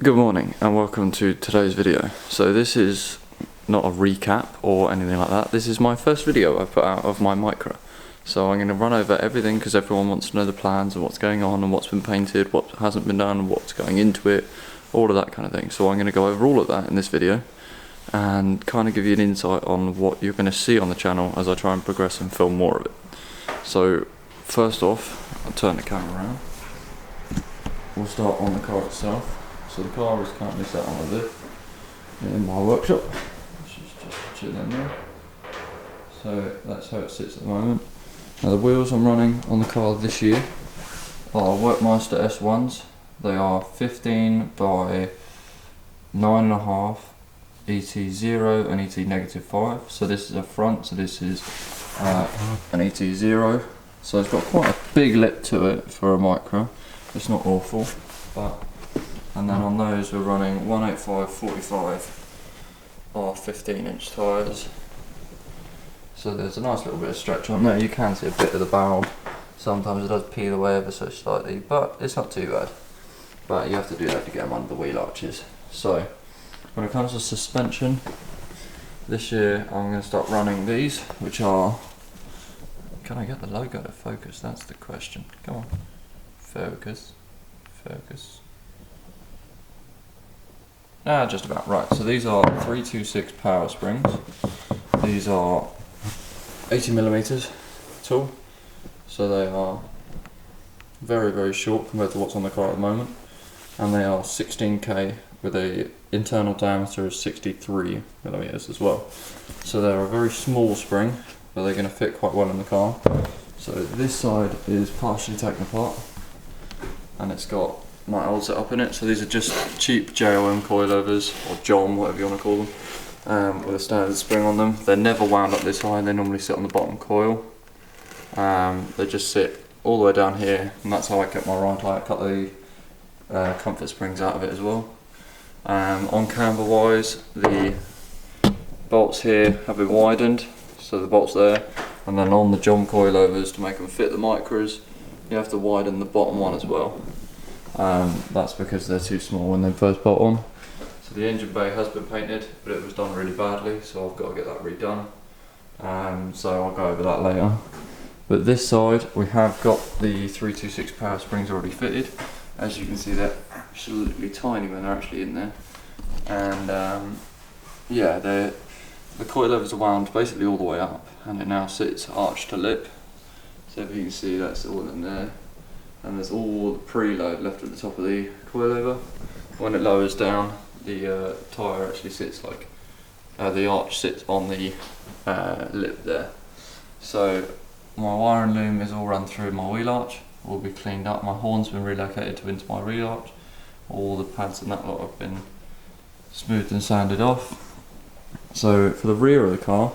Good morning and welcome to today's video. So this is not a recap or anything like that. This is my first video I've put out of my Micra. So I'm going to run over everything because everyone wants to know the plans and what's going on and what's been painted, what hasn't been done, what's going into it, all of that kind of thing. So I'm going to go over all of that in this video and kind of give you an insight on what you're going to see on the channel as I try and progress and film more of it. So first off, I'll turn the camera around. We'll start on the car itself. So the car is currently sat on a lift in my workshop, which is just chilling there. So that's how it sits at the moment. Now the wheels I'm running on the car this year are Workmaster S1s. They are 15 by 9.5 ET0 and ET -5. So this is a front, so this is an ET0. So it's got quite a big lip to it for a Micra. It's not awful, but and then on those we're running 185/45 or 15-inch tyres. So there's a nice little bit of stretch on there. You can see a bit of the barrel. Sometimes it does peel away ever so slightly, but it's not too bad. But you have to do that to get them under the wheel arches. So when it comes to suspension, this year I'm going to start running these, which are... Can I get the logo to focus? That's the question. Come on. Focus. Focus. Just about right. So these are 326 power springs. These are 80mm tall. So they are very, very short compared to what's on the car at the moment. And they are 16K with a internal diameter of 63mm as well. So they're a very small spring, but they're going to fit quite well in the car. So this side is partially taken apart, and it's got my old setup in it. So these are just cheap JOM coilovers, or JOM, whatever you want to call them, with a standard spring on them. They're never wound up this high, they normally sit on the bottom coil. They just sit all the way down here, and that's how I kept my ride height. I cut the comfort springs out of it as well. On camber wise, the bolts here have been widened, so the bolts there, and then on the JOM coilovers, to make them fit the Micras, you have to widen the bottom one as well. That's because they're too small when they first bolt on. So the engine bay has been painted, but it was done really badly, so I've got to get that redone. So I'll go over that later. But this side, we have got the 326 power springs already fitted. As you can see, they're absolutely tiny when they're actually in there. And yeah, the coilovers are wound basically all the way up, and it now sits arched to lip. So if you can see, that's all in there. And there's all the preload left at the top of the coilover. When it lowers down, the tyre actually sits like, the arch sits on the lip there. So my wiring loom is all run through my wheel arch, will be cleaned up. My horn's been relocated to into my wheel arch. All the pads and that lot have been smoothed and sanded off. So for the rear of the car,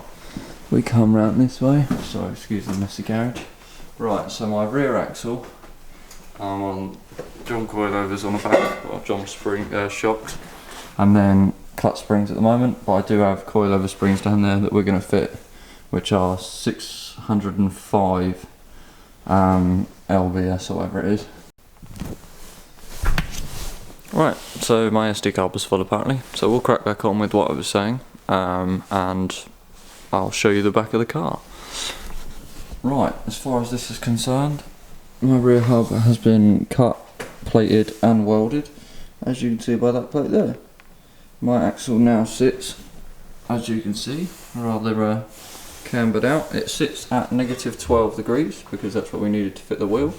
we come round this way. Sorry, excuse the messy garage. Right, so my rear axle, I'm on JOM coilovers on the back, or JOM spring shocks, and then cut springs at the moment, but I do have coilover springs down there that we're going to fit, which are 605 LBS or whatever it is. Right, so my SD card was full apparently, so we'll crack back on with what I was saying, and I'll show you the back of the car. Right, as far as this is concerned, my rear hub has been cut, plated and welded, as you can see by that plate there. My axle now sits, as you can see, rather cambered out. It sits at -12 degrees because that's what we needed to fit the wheel.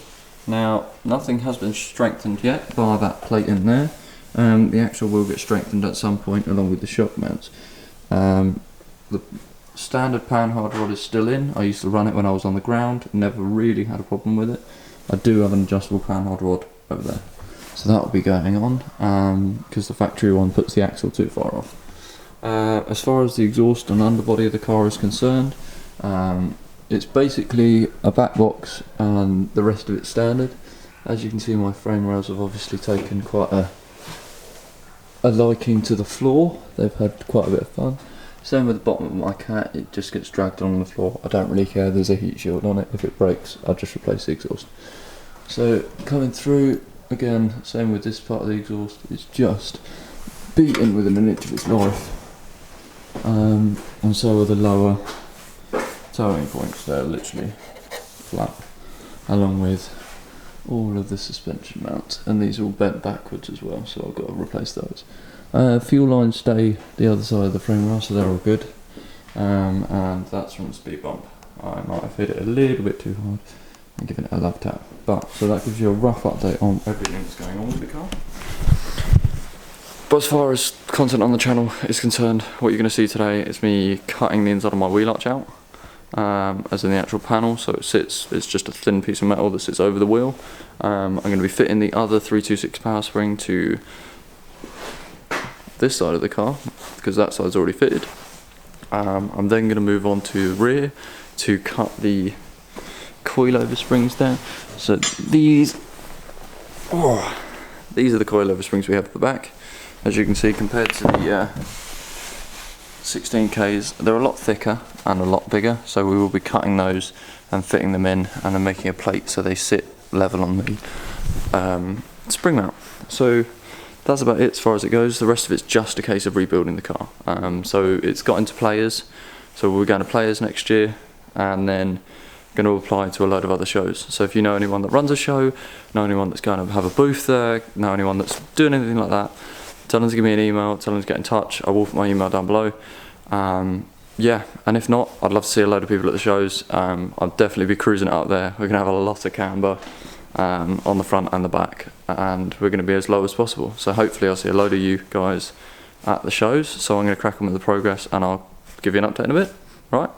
Now, nothing has been strengthened yet by that plate in there. The axle will get strengthened at some point along with the shock mounts. The standard panhard rod is still in. I used to run it when I was on the ground, never really had a problem with it. I do have an adjustable panhard rod over there, so that will be going on because the factory one puts the axle too far off. As far as the exhaust and underbody of the car is concerned, it's basically a back box and the rest of it's standard. As you can see, my frame rails have obviously taken quite a liking to the floor. They've had quite a bit of fun. Same with the bottom of my cat, it just gets dragged on the floor. I don't really care, there's a heat shield on it. If it breaks, I'll just replace the exhaust. So coming through, again, same with this part of the exhaust, it's just beaten within an inch of its life. And so are the lower towing points, they're literally flat, along with all of the suspension mounts, and these are all bent backwards as well, so I've got to replace those. Fuel lines stay the other side of the frame rail, so they're all good. And that's from the speed bump. I might have hit it a little bit too hard and given it a love tap. But so that gives you a rough update on everything that's going on with the car. But as far as content on the channel is concerned, what you're going to see today is me cutting the inside of my wheel arch out, as in the actual panel. So it's just a thin piece of metal that sits over the wheel. I'm going to be fitting the other 326 power spring to this side of the car, because that side's already fitted. I'm then going to move on to the rear to cut the coilover springs down. So these are the coilover springs we have at the back. As you can see, compared to the 16Ks, they're a lot thicker and a lot bigger, so we will be cutting those and fitting them in and then making a plate so they sit level on the spring mount. So that's about it as far as it goes. The rest of it's just a case of rebuilding the car. So it's got into players, so we're going to players next year, and then going to apply to a load of other shows. So if you know anyone that runs a show, know anyone that's going to have a booth there, know anyone that's doing anything like that, tell them to give me an email, tell them to get in touch. I will put my email down below. Yeah, and if not, I'd love to see a load of people at the shows. I'll definitely be cruising out there. We're going to have a lot of camber on the front and the back, and we're going to be as low as possible. So hopefully I'll see a load of you guys at the shows. So I'm going to crack on with the progress, and I'll give you an update in a bit. Right?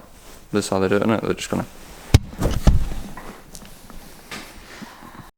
This is how they do it, isn't it? They're just going to